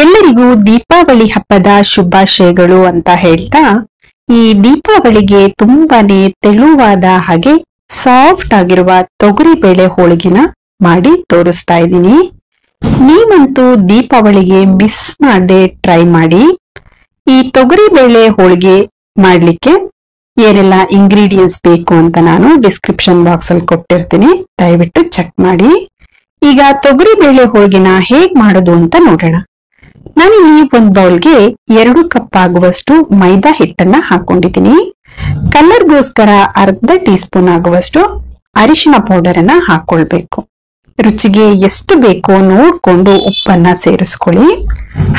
ಎಲ್ಲರಿಗೂ ದೀಪಾವಳಿ ಹಬ್ಬದ ಶುಭಾಶಯಗಳು ಅಂತ ಹೇಳ್ತಾ, ಈ ದೀಪಾವಳಿಗೆ ತುಂಬಾನೇ ತೆಳುವಾದ ಹಾಗೆ ಸಾಫ್ಟ್ ಆಗಿರುವ ತೊಗರಿಬೇಳೆ ಹೋಳಿಗೆನ ಮಾಡಿ ತೋರಿಸ್ತಾ ಇದ್ದೀನಿ. ನೀವಂತೂ ದೀಪಾವಳಿಗೆ ಮಿಸ್ ಮಾಡದೆ ಟ್ರೈ ಮಾಡಿ. ಈ ತೊಗರಿಬೇಳೆ ಹೋಳಿಗೆ ಮಾಡ್ಲಿಕ್ಕೆ ಏನೆಲ್ಲ ಇಂಗ್ರೀಡಿಯೆಂಟ್ಸ್ ಬೇಕು ಅಂತ ನಾನು ಡಿಸ್ಕ್ರಿಪ್ಷನ್ ಬಾಕ್ಸ್ ಅಲ್ಲಿ ಕೊಟ್ಟಿರ್ತೀನಿ, ದಯವಿಟ್ಟು ಚೆಕ್ ಮಾಡಿ. ಈಗ ತೊಗರಿಬೇಳೆ ಹೋಳಿಗೆನ ಹೇಗ್ ಮಾಡೋದು ಅಂತ ನೋಡೋಣ. ನಾನಿಲ್ಲಿ ಒಂದ್ ಬೌಲ್ಗೆ 2 ಕಪ್ ಆಗುವಷ್ಟು ಮೈದಾ ಹಿಟ್ಟನ್ನ ಹಾಕೊಂಡಿದ್ದೀನಿ. ಕಲರ್ಗೋಸ್ಕರ ಅರ್ಧ ಟೀ ಸ್ಪೂನ್ ಆಗುವಷ್ಟು ಅರಿಶಿನ ಪೌಡರ್ ಅನ್ನ ಹಾಕೊಳ್ಬೇಕು. ರುಚಿಗೆ ಎಷ್ಟು ಬೇಕೋ ನೋಡ್ಕೊಂಡು ಉಪ್ಪನ್ನ ಸೇರಿಸ್ಕೊಳ್ಳಿ.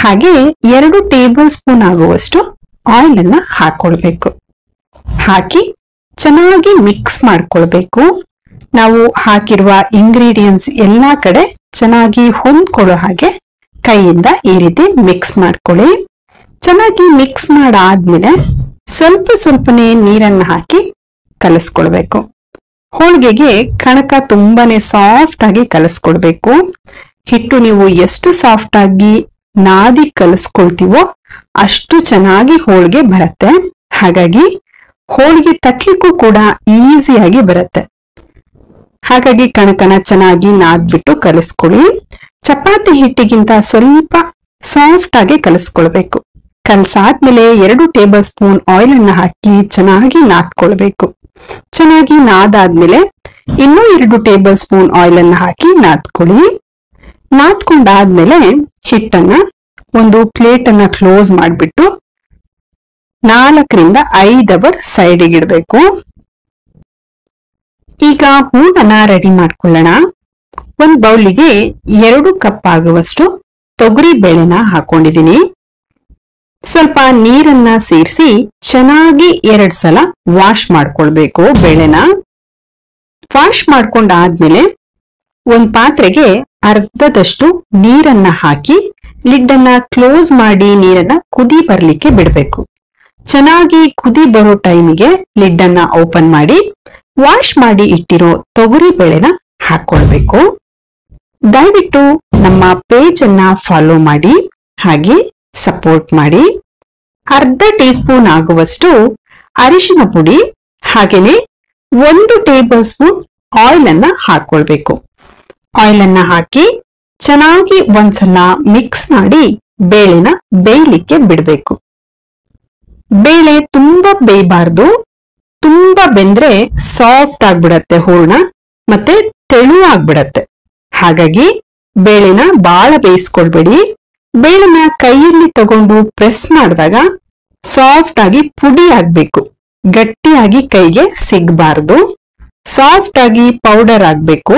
ಹಾಗೆ 2 ಟೇಬಲ್ ಸ್ಪೂನ್ ಆಗುವಷ್ಟು ಆಯಿಲ್ ಅನ್ನ ಹಾಕೊಳ್ಬೇಕು. ಹಾಕಿ ಚೆನ್ನಾಗಿ ಮಿಕ್ಸ್ ಮಾಡ್ಕೊಳ್ಬೇಕು. ನಾವು ಹಾಕಿರುವ ಇಂಗ್ರೀಡಿಯೆಂಟ್ಸ್ ಎಲ್ಲಾ ಕಡೆ ಚೆನ್ನಾಗಿ ಹೊಂದ್ಕೊಳ್ಳೋ ಹಾಗೆ ಕೈಯಿಂದ ಈ ರೀತಿ ಮಿಕ್ಸ್ ಮಾಡ್ಕೊಳ್ಳಿ. ಚೆನ್ನಾಗಿ ಮಿಕ್ಸ್ ಮಾಡಾದ್ಮೇಲೆ ಸ್ವಲ್ಪನೇ ನೀರನ್ನ ಹಾಕಿ ಕಲಸ್ಕೊಳ್ಬೇಕು. ಹೋಳಿಗೆಗೆ ಕಣಕ ತುಂಬಾನೇ ಸಾಫ್ಟ್ ಆಗಿ ಕಲಸ್ಕೊಳ್ಬೇಕು. ಹಿಟ್ಟು ನೀವು ಎಷ್ಟು ಸಾಫ್ಟ್ ಆಗಿ ನಾದಿ ಕಲಸ್ಕೊಳ್ತೀವೋ ಅಷ್ಟು ಚೆನ್ನಾಗಿ ಹೋಳಿಗೆ ಬರುತ್ತೆ. ಹಾಗಾಗಿ ಹೋಳಿಗೆ ತಟ್ಲಿಕ್ಕೂ ಕೂಡ ಈಸಿಯಾಗಿ ಬರುತ್ತೆ. ಹಾಗಾಗಿ ಕಣಕನ ಚೆನ್ನಾಗಿ ನಾದ್ಬಿಟ್ಟು ಕಲಿಸ್ಕೊಳ್ಳಿ. ಚಪಾತಿ ಹಿಟ್ಟಿಗಿಂತ ಸ್ವಲ್ಪ ಸಾಫ್ಟ್ ಆಗಿ ಕಲಿಸ್ಕೊಳ್ಬೇಕು. ಕಲಸಾದ್ಮೇಲೆ 2 ಟೇಬಲ್ ಸ್ಪೂನ್ ಆಯಿಲ್ ಅನ್ನ ಹಾಕಿ ಚೆನ್ನಾಗಿ ನಾದ್ಕೊಳ್ಬೇಕು. ಚೆನ್ನಾಗಿ ನಾದಾದ್ಮೇಲೆ ಇನ್ನೂ 2 ಟೇಬಲ್ ಸ್ಪೂನ್ ಆಯಿಲ್ ಅನ್ನ ಹಾಕಿ ನಾದ್ಕೊಳ್ಳಿ. ನಾದ್ಕೊಂಡಾದ್ಮೇಲೆ ಹಿಟ್ಟನ್ನ ಒಂದು ಪ್ಲೇಟ್ ಅನ್ನ ಕ್ಲೋಸ್ ಮಾಡ್ಬಿಟ್ಟು 4 ರಿಂದ 5 ಅವರ್ ಸೈಡಿಗೆ ಇಡಬೇಕು. ಈಗ ಹೂರ್ಣನ ರೆಡಿ ಮಾಡ್ಕೊಳ್ಳೋಣ. ಒಂದ್ ಬೌಲಿಗೆ 2 ಕಪ್ ಆಗುವಷ್ಟು ತೊಗರಿ ಬೇಳೆನ ಹಾಕೊಂಡಿದೀನಿ. ಸ್ವಲ್ಪ ನೀರನ್ನ ಸೇರಿಸಿ ಚೆನ್ನಾಗಿ 2 ಸಲ ವಾಶ್ ಮಾಡ್ಕೊಳ್ಬೇಕು. ಬೇಳೆನ ವಾಶ್ ಮಾಡ್ಕೊಂಡಾದ್ಮೇಲೆ ಒಂದ್ ಪಾತ್ರೆಗೆ ಅರ್ಧದಷ್ಟು ನೀರನ್ನ ಹಾಕಿ ಲಿಡ್ ಅನ್ನ ಕ್ಲೋಸ್ ಮಾಡಿ ನೀರನ್ನ ಕುದಿ ಬರ್ಲಿಕ್ಕೆ ಬಿಡ್ಬೇಕು. ಚೆನ್ನಾಗಿ ಕುದಿ ಬರೋ ಟೈಮಿಗೆ ಲಿಡ್ ಅನ್ನ ಓಪನ್ ಮಾಡಿ ವಾಶ್ ಮಾಡಿ ಇಟ್ಟಿರೋ ತೊಗರಿ ಬೇಳೆನ ಹಾಕೊಳ್ಬೇಕು. ದಯವಿಟ್ಟು ನಮ್ಮ ಪೇಜ್ ಅನ್ನ ಫಾಲೋ ಮಾಡಿ, ಹಾಗೆ ಸಪೋರ್ಟ್ ಮಾಡಿ. ಅರ್ಧ ಟೀ ಸ್ಪೂನ್ ಆಗುವಷ್ಟು ಅರಿಶಿನ ಪುಡಿ, ಹಾಗೇನೆ 1 ಟೇಬಲ್ ಸ್ಪೂನ್ ಆಯಿಲ್ ಅನ್ನ ಹಾಕೊಳ್ಬೇಕು. ಆಯಿಲ್ ಅನ್ನ ಹಾಕಿ ಚೆನ್ನಾಗಿ ಒಂದ್ಸಲ ಮಿಕ್ಸ್ ಮಾಡಿ ಬೇಳೆನ ಬೇಯಲಿಕ್ಕೆ ಬಿಡ್ಬೇಕು. ಬೇಳೆ ತುಂಬಾ ಬೇಯಬಾರ್ದು. ತುಂಬಾ ಬೆಂದ್ರೆ ಸಾಫ್ಟ್ ಆಗ್ಬಿಡತ್ತೆ ಹೂರ್ಣ, ಮತ್ತೆ ತೆಳು ಆಗ್ಬಿಡತ್ತೆ. ಹಾಗಾಗಿ ಬೇಳೆನ ಬಹಳ ಬೇಯಿಸ್ಕೊಳ್ಬೇಡಿ. ಬೇಳೆನ ಕೈಯಲ್ಲಿ ತಗೊಂಡು ಪ್ರೆಸ್ ಮಾಡಿದಾಗ ಸಾಫ್ಟ್ ಆಗಿ ಪುಡಿ ಆಗ್ಬೇಕು. ಗಟ್ಟಿಯಾಗಿ ಕೈಗೆ ಸಿಗಬಾರ್ದು. ಸಾಫ್ಟ್ ಆಗಿ ಪೌಡರ್ ಆಗ್ಬೇಕು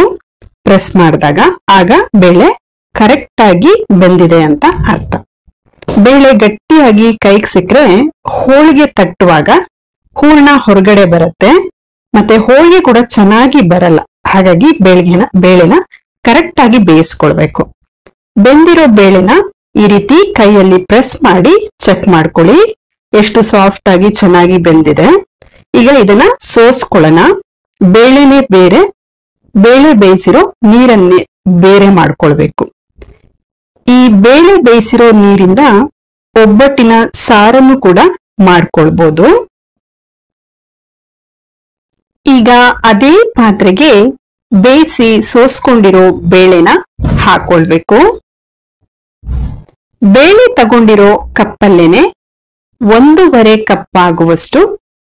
ಪ್ರೆಸ್ ಮಾಡಿದಾಗ. ಆಗ ಬೇಳೆ ಕರೆಕ್ಟ್ ಆಗಿ ಬೆಂದಿದೆ ಅಂತ ಅರ್ಥ. ಬೇಳೆ ಗಟ್ಟಿಯಾಗಿ ಕೈಗೆ ಸಿಕ್ಕರೆ ಹೋಳಿಗೆ ತಟ್ಟುವಾಗ ಹೂರ್ಣ ಹೊರಗಡೆ ಬರುತ್ತೆ, ಮತ್ತೆ ಹೋಳಿಗೆ ಕೂಡ ಚೆನ್ನಾಗಿ ಬರಲ್ಲ. ಹಾಗಾಗಿ ಬೇಳೆನ ಕರೆಕ್ಟ್ ಆಗಿ ಬೇಯಿಸ್ಕೊಳ್ಬೇಕು. ಬೆಂದಿರೋ ಬೇಳೆನ ಈ ರೀತಿ ಕೈಯಲ್ಲಿ ಪ್ರೆಸ್ ಮಾಡಿ ಚೆಕ್ ಮಾಡ್ಕೊಳ್ಳಿ ಎಷ್ಟು ಸಾಫ್ಟ್ ಆಗಿ ಚೆನ್ನಾಗಿ ಬೆಂದಿದೆ. ಈಗ ಇದನ್ನ ಸೋಸ್ಕೊಳ್ಳೋಣ. ಬೇಳೆನೆ ಬೇರೆ, ಬೇಳೆ ಬೇಯಿಸಿರೋ ನೀರನ್ನೇ ಬೇರೆ ಮಾಡ್ಕೊಳ್ಬೇಕು. ಈ ಬೇಳೆ ಬೇಯಿಸಿರೋ ನೀರಿಂದ ಒಬ್ಬಟ್ಟಿನ ಸಾರನ್ನು ಕೂಡ ಮಾಡ್ಕೊಳ್ಬಹುದು. ಈಗ ಅದೇ ಪಾತ್ರೆಗೆ ಬೇಯಿಸಿ ಸೋಸ್ಕೊಂಡಿರೋ ಬೇಳೆನ ಹಾಕೊಳ್ಬೇಕು. ಬೇಳೆ ತಗೊಂಡಿರೋ ಕಪ್ಪಲ್ಲೇನೆ 1.5 ಕಪ್ ಆಗುವಷ್ಟು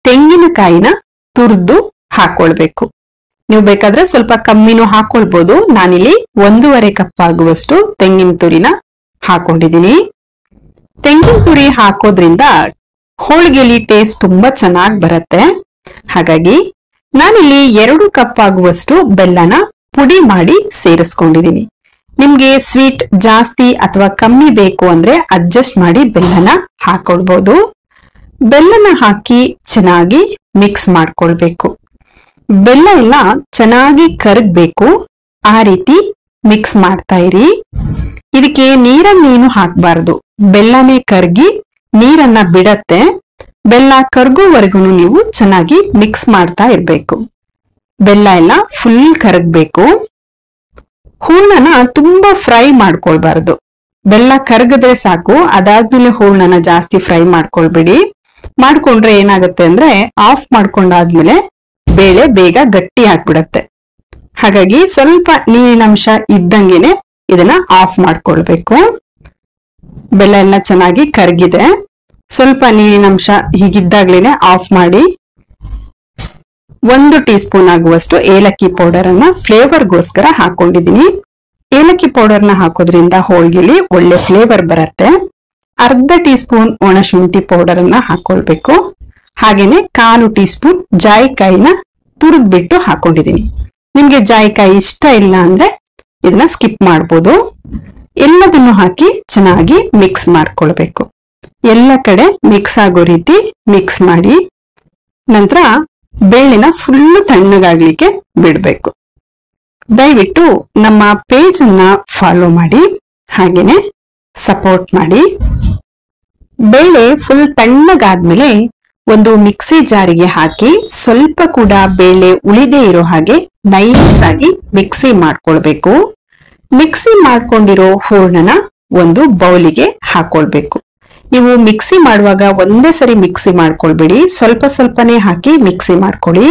ತೆಂಗಿನಕಾಯಿನ ತುರಿದು ಹಾಕೊಳ್ಬೇಕು. ನೀವು ಬೇಕಾದ್ರೆ ಸ್ವಲ್ಪ ಕಮ್ಮಿನೂ ಹಾಕೊಳ್ಬಹುದು. ನಾನಿಲ್ಲಿ 1.5 ಕಪ್ ಆಗುವಷ್ಟು ತೆಂಗಿನ ತುರಿನ ಹಾಕೊಂಡಿದೀನಿ. ತೆಂಗಿನ ತುರಿ ಹಾಕೋದ್ರಿಂದ ಹೋಳಿಗೆಲಿ ಟೇಸ್ಟ್ ತುಂಬಾ ಚೆನ್ನಾಗಿ ಬರುತ್ತೆ. ಹಾಗಾಗಿ ನಾನಿಲ್ಲಿ 2 ಕಪ್ ಆಗುವಷ್ಟು ಬೆಲ್ಲನ ಪುಡಿ ಮಾಡಿ ಸೇರಿಸ್ಕೊಂಡಿದೀನಿ. ನಿಮ್ಗೆ ಸ್ವೀಟ್ ಜಾಸ್ತಿ ಅಥವಾ ಕಮ್ಮಿ ಬೇಕು ಅಂದ್ರೆ ಅಡ್ಜಸ್ಟ್ ಮಾಡಿ ಬೆಲ್ಲನ ಹಾಕೊಳ್ಬಹುದು. ಬೆಲ್ಲನ ಹಾಕಿ ಚೆನ್ನಾಗಿ ಮಿಕ್ಸ್ ಮಾಡ್ಕೊಳ್ಬೇಕು. ಬೆಲ್ಲ ಎಲ್ಲ ಚೆನ್ನಾಗಿ ಕರಗಬೇಕು. ಆ ರೀತಿ ಮಿಕ್ಸ್ ಮಾಡ್ತಾ ಇರಿ. ಇದಕ್ಕೆ ನೀರನ್ನೇನು ಹಾಕಬಾರ್ದು. ಬೆಲ್ಲನೇ ಕರ್ಗಿ ನೀರನ್ನ ಬಿಡತ್ತೆ. ಬೆಲ್ಲ ಕರ್ಗೋವರೆಗೂ ನೀವು ಚೆನ್ನಾಗಿ ಮಿಕ್ಸ್ ಮಾಡ್ತಾ ಇರ್ಬೇಕು. ಬೆಲ್ಲ ಎಲ್ಲ ಫುಲ್ ಕರಗಬೇಕು. ಹೂರ್ಣನ ತುಂಬಾ ಫ್ರೈ ಮಾಡ್ಕೊಳ್ಬಾರ್ದು. ಬೆಲ್ಲ ಕರಗಿದ್ರೆ ಸಾಕು. ಅದಾದ್ಮೇಲೆ ಹೂರ್ಣನ ಜಾಸ್ತಿ ಫ್ರೈ ಮಾಡ್ಕೊಳ್ಬೇಡಿ. ಮಾಡ್ಕೊಂಡ್ರೆ ಏನಾಗುತ್ತೆ ಅಂದ್ರೆ ಆಫ್ ಮಾಡ್ಕೊಂಡಾದ್ಮೇಲೆ ಬೇಳೆ ಬೇಗ ಗಟ್ಟಿ ಆಗ್ಬಿಡತ್ತೆ. ಹಾಗಾಗಿ ಸ್ವಲ್ಪ ನೀರಿನಂಶ ಇದ್ದಂಗೆನೆ ಇದನ್ನ ಆಫ್ ಮಾಡ್ಕೊಳ್ಬೇಕು. ಬೆಲ್ಲ ಎಲ್ಲ ಚೆನ್ನಾಗಿ ಕರಗಿದೆ. ಸ್ವಲ್ಪ ನೀರಿನಂಶ ಹೀಗಿದ್ದಾಗ್ಲೇನೆ ಆಫ್ ಮಾಡಿ 1 ಟೀ ಸ್ಪೂನ್ ಆಗುವಷ್ಟು ಏಲಕ್ಕಿ ಪೌಡರ್ ಅನ್ನ ಫ್ಲೇವರ್ಗೋಸ್ಕರ ಹಾಕೊಂಡಿದೀನಿ. ಏಲಕ್ಕಿ ಪೌಡರ್ನ ಹಾಕೋದ್ರಿಂದ ಹೋಳಿಗೆಲಿ ಒಳ್ಳೆ ಫ್ಲೇವರ್ ಬರುತ್ತೆ. ಅರ್ಧ ಟೀ ಸ್ಪೂನ್ ಒಣಶುಂಠಿ ಪೌಡರ್ ಅನ್ನ ಹಾಕೊಳ್ಬೇಕು. ಹಾಗೇನೆ 1/4 ಟೀ ಸ್ಪೂನ್ ಜಾಯಿಕಾಯಿನ ತುರಿದ್ಬಿಟ್ಟು ಹಾಕೊಂಡಿದೀನಿ. ನಿಮ್ಗೆ ಜಾಯಿಕಾಯಿ ಇಷ್ಟ ಇಲ್ಲ ಅಂದ್ರೆ ಇದನ್ನ ಸ್ಕಿಪ್ ಮಾಡ್ಬೋದು. ಎಲ್ಲದನ್ನು ಹಾಕಿ ಚೆನ್ನಾಗಿ ಮಿಕ್ಸ್ ಮಾಡ್ಕೊಳ್ಬೇಕು. ಎಲ್ಲ ಕಡೆ ಮಿಕ್ಸ್ ಆಗೋ ರೀತಿ ಮಿಕ್ಸ್ ಮಾಡಿ ನಂತರ ಬೇಳೆನ ಫುಲ್ ತಣ್ಣಗಾಗ್ಲಿಕ್ಕೆ ಬಿಡ್ಬೇಕು. ದಯವಿಟ್ಟು ನಮ್ಮ ಪೇಜ್ ಅನ್ನ ಫಾಲೋ ಮಾಡಿ, ಹಾಗೇನೆ ಸಪೋರ್ಟ್ ಮಾಡಿ. ಬೇಳೆ ಫುಲ್ ತಣ್ಣಗಾದ್ಮೇಲೆ ಒಂದು ಮಿಕ್ಸಿ ಜಾರಿಗೆ ಹಾಕಿ ಸ್ವಲ್ಪ ಕೂಡ ಬೇಳೆ ಉಳಿದೇ ಇರೋ ಹಾಗೆ ನೈಸ್ ಆಗಿ ಮಿಕ್ಸಿ ಮಾಡ್ಕೊಳ್ಬೇಕು. ಮಿಕ್ಸಿ ಮಾಡ್ಕೊಂಡಿರೋ ಹೂರ್ಣನ ಒಂದು ಬೌಲಿಗೆ ಹಾಕೊಳ್ಬೇಕು. ನೀವು ಮಿಕ್ಸಿ ಮಾಡುವಾಗ ಒಂದೇ ಸರಿ ಮಿಕ್ಸಿ ಮಾಡ್ಕೊಳ್ಬೇಡಿ, ಸ್ವಲ್ಪ ಸ್ವಲ್ಪನೇ ಹಾಕಿ ಮಿಕ್ಸಿ ಮಾಡ್ಕೊಳ್ಳಿ.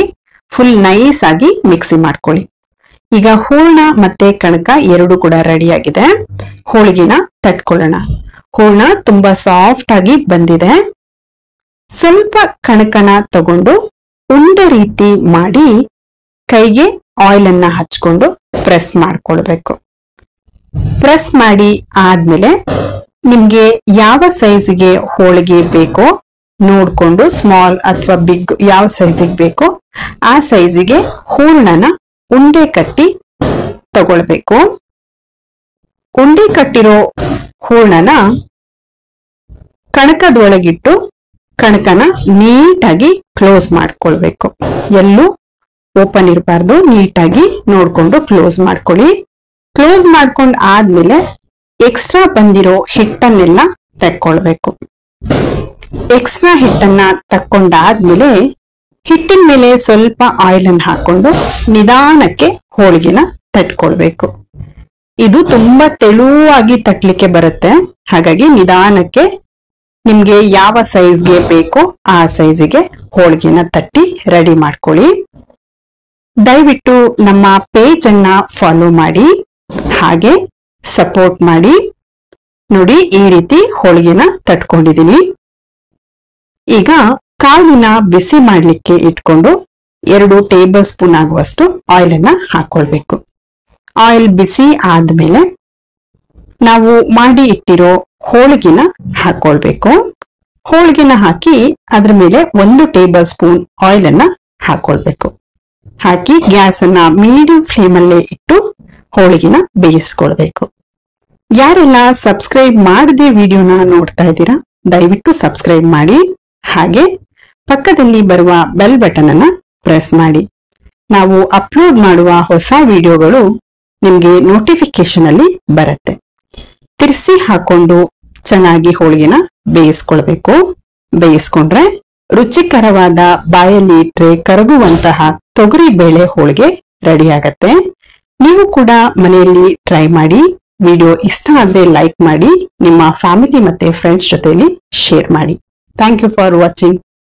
ಫುಲ್ ನೈಸ್ ಆಗಿ ಮಿಕ್ಸಿ ಮಾಡ್ಕೊಳ್ಳಿ. ಈಗ ಹೂರ್ಣ ಮತ್ತೆ ಕಣಕ ಎರಡು ಕೂಡ ರೆಡಿ ಆಗಿದೆ. ಹೋಳಿಗೆನ ತಟ್ಕೊಳ್ಳೋಣ. ಹೂರ್ಣ ತುಂಬಾ ಸಾಫ್ಟ್ ಆಗಿ ಬಂದಿದೆ. ಸ್ವಲ್ಪ ಕಣಕನ ತಗೊಂಡು ಉಂಡೆ ರೀತಿ ಮಾಡಿ ಕೈಗೆ ಆಯಿಲ್ ಅನ್ನ ಹಚ್ಕೊಂಡು ಪ್ರೆಸ್ ಮಾಡ್ಕೊಳ್ಬೇಕು. ಪ್ರೆಸ್ ಮಾಡಿ ಆದ್ಮೇಲೆ ನಿಮ್ಗೆ ಯಾವ ಸೈಜ್ಗೆ ಹೋಳಿಗೆ ಬೇಕೋ ನೋಡ್ಕೊಂಡು ಸ್ಮಾಲ್ ಅಥವಾ ಬಿಗ್ ಯಾವ ಸೈಜಿಗೆ ಬೇಕೋ ಆ ಸೈಜಿಗೆ ಹೂರ್ಣನ ಉಂಡೆ ಕಟ್ಟಿ ತಗೊಳ್ಬೇಕು. ಉಂಡೆ ಕಟ್ಟಿರೋ ಹೂರ್ಣನ ಕಣಕದೊಳಗಿಟ್ಟು ಕಣಕನ ನೀಟಾಗಿ ಕ್ಲೋಸ್ ಮಾಡ್ಕೊಳ್ಬೇಕು. ಎಲ್ಲೂ ಓಪನ್ ಇರಬಾರ್ದು. ನೀಟಾಗಿ ನೋಡ್ಕೊಂಡು ಕ್ಲೋಸ್ ಮಾಡ್ಕೊಳ್ಳಿ. ಕ್ಲೋಸ್ ಮಾಡ್ಕೊಂಡ್ ಆದ್ಮೇಲೆ ಎಕ್ಸ್ಟ್ರಾ ಬಂದಿರೋ ಹಿಟ್ಟನ್ನೆಲ್ಲ ತಕ್ಕೊಳ್ಬೇಕು. ಎಕ್ಸ್ಟ್ರಾ ಹಿಟ್ಟನ್ನ ತಕ್ಕೊಂಡಾದ್ಮೇಲೆ ಹಿಟ್ಟಿನ ಮೇಲೆ ಸ್ವಲ್ಪ ಆಯಿಲ್ ಅನ್ನು ಹಾಕೊಂಡು ನಿಧಾನಕ್ಕೆ ಹೋಳಿಗೆನ ತಟ್ಕೊಳ್ಬೇಕು. ಇದು ತುಂಬಾ ತೆಳುವಾಗಿ ತಟ್ಲಿಕ್ಕೆ ಬರುತ್ತೆ. ಹಾಗಾಗಿ ನಿಧಾನಕ್ಕೆ ನಿಮ್ಗೆ ಯಾವ ಸೈಜ್ಗೆ ಬೇಕೋ ಆ ಸೈಜಿಗೆ ಹೋಳಿಗೆನ ತಟ್ಟಿ ರೆಡಿ ಮಾಡ್ಕೊಳ್ಳಿ. ದಯವಿಟ್ಟು ನಮ್ಮ ಪೇಜ್ ಅನ್ನ ಫಾಲೋ ಮಾಡಿ, ಹಾಗೆ ಸಪೋರ್ಟ್ ಮಾಡಿ. ನೋಡಿ, ಈ ರೀತಿ ಹೋಳಿಗೆನ ತಟ್ಕೊಂಡಿದೀನಿ. ಈಗ ಕಾಳಿನ ಬಿಸಿ ಮಾಡ್ಲಿಕ್ಕೆ ಇಟ್ಕೊಂಡು 2 ಟೇಬಲ್ ಸ್ಪೂನ್ ಆಗುವಷ್ಟು ಆಯಿಲ್ ಅನ್ನ ಹಾಕೊಳ್ಬೇಕು. ಆಯಿಲ್ ಬಿಸಿ ಆದ್ಮೇಲೆ ನಾವು ಮಾಡಿ ಇಟ್ಟಿರೋ ಹೋಳಿಗೆನ ಹಾಕೊಳ್ಬೇಕು. ಹೋಳಿಗೆನ ಹಾಕಿ ಅದ್ರ ಮೇಲೆ 1 ಟೇಬಲ್ ಸ್ಪೂನ್ ಆಯಿಲ್ ಅನ್ನ ಹಾಕೊಳ್ಬೇಕು. ಹಾಕಿ ಗ್ಯಾಸ್ ಅನ್ನ ಮೀಡಿಯಂ ಫ್ಲೇಮ್ ಅಲ್ಲೇ ಇಟ್ಟು ಹೋಳಿಗೆನ ಬೇಯಿಸ್ಕೊಳ್ಬೇಕು. ಯಾರೆಲ್ಲ ಸಬ್ಸ್ಕ್ರೈಬ್ ಮಾಡದೆ ವಿಡಿಯೋನ ನೋಡ್ತಾ ಇದ್ದೀರಾ, ದಯವಿಟ್ಟು ಸಬ್ಸ್ಕ್ರೈಬ್ ಮಾಡಿ. ಹಾಗೆ ಪಕ್ಕದಲ್ಲಿ ಬರುವ ಬೆಲ್ ಬಟನ್ ಅನ್ನ ಪ್ರೆಸ್ ಮಾಡಿ. ನಾವು ಅಪ್ಲೋಡ್ ಮಾಡುವ ಹೊಸ ವಿಡಿಯೋಗಳು ನಿಮ್ಗೆ ನೋಟಿಫಿಕೇಶನ್ ಅಲ್ಲಿ ಬರುತ್ತೆ. ತಿರ್ಸಿ ಹಾಕೊಂಡು ಚೆನ್ನಾಗಿ ಹೋಳಿಗೆನ ಬೇಯಿಸ್ಕೊಳ್ಬೇಕು. ಬೇಯಿಸ್ಕೊಂಡ್ರೆ ರುಚಿಕರವಾದ ಬಾಯಲ್ಲಿ ಇಟ್ರೆ ಕರಗುವಂತಹ ತೊಗರಿ ಬೇಳೆ ಹೋಳಿಗೆ ರೆಡಿ ಆಗತ್ತೆ. ನೀವು ಕೂಡ ಮನೆಯಲ್ಲಿ ಟ್ರೈ ಮಾಡಿ. ವಿಡಿಯೋ ಇಷ್ಟ ಆದ್ರೆ ಲೈಕ್ ಮಾಡಿ, ನಿಮ್ಮ ಫ್ಯಾಮಿಲಿ ಮತ್ತೆ ಫ್ರೆಂಡ್ಸ್ ಜೊತೆಲಿ ಶೇರ್ ಮಾಡಿ. Thank you for watching.